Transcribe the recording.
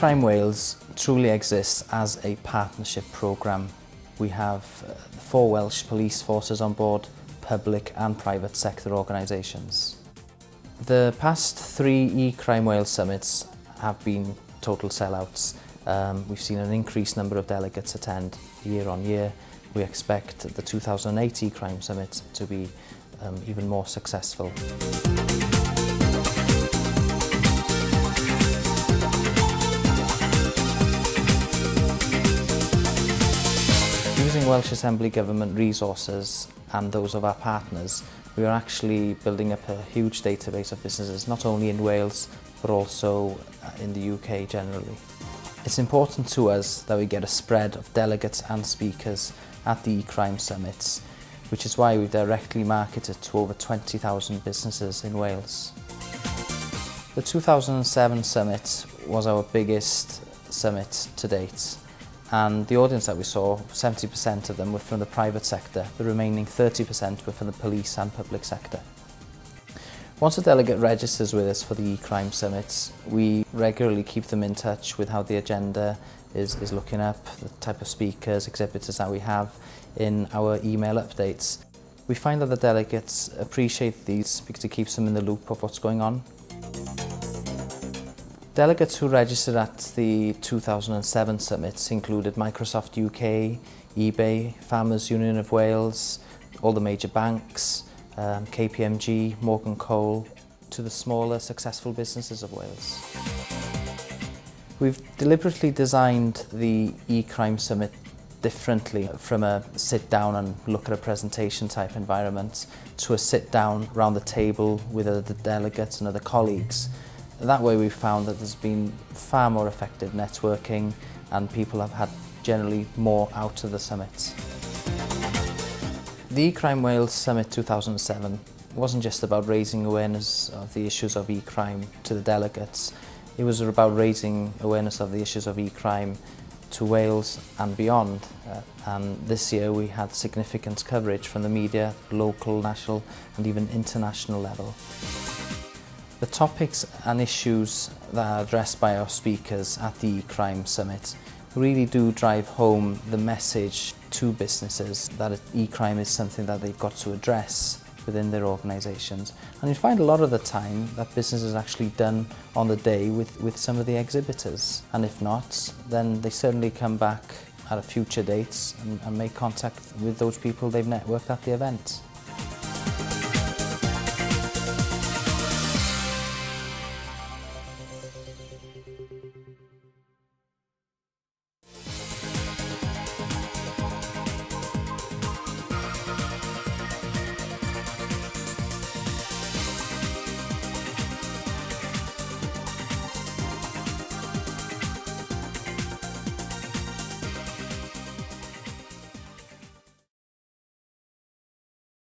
eCrime Wales truly exists as a partnership programme. We have 4 Welsh police forces on board, public and private sector organisations. The past 3 eCrime Wales summits have been total sellouts. We've seen an increased number of delegates attend year on year. We expect the 2008 eCrime Summit to be even more successful. Using Welsh Assembly Government resources and those of our partners, we are actually building up a huge database of businesses, not only in Wales, but also in the UK generally. It's important to us that we get a spread of delegates and speakers at the eCrime Summits, which is why we've directly marketed to over 20,000 businesses in Wales. The 2007 Summit was our biggest summit to date. And the audience that we saw, 70% of them were from the private sector, the remaining 30% were from the police and public sector. Once a delegate registers with us for the eCrime Summits, we regularly keep them in touch with how the agenda is looking up, the type of speakers, exhibitors that we have in our email updates. We find that the delegates appreciate these because it keeps them in the loop of what's going on. Delegates who registered at the 2007 summits included Microsoft UK, eBay, Farmers Union of Wales, all the major banks, KPMG, Morgan Cole, to the smaller successful businesses of Wales. We've deliberately designed the eCrime Summit differently from a sit down and look at a presentation type environment to a sit down around the table with other delegates and other colleagues. That way we've found that there's been far more effective networking and people have had generally more out of the summits. The eCrime Wales Summit 2007 wasn't just about raising awareness of the issues of eCrime to the delegates, it was about raising awareness of the issues of eCrime to Wales and beyond. And this year we had significant coverage from the media, local, national and even international level. The topics and issues that are addressed by our speakers at the eCrime Summit really do drive home the message to businesses that eCrime is something that they've got to address within their organisations. And you find a lot of the time that business is actually done on the day with some of the exhibitors. And if not, then they certainly come back at a future date and make contact with those people they've networked at the event.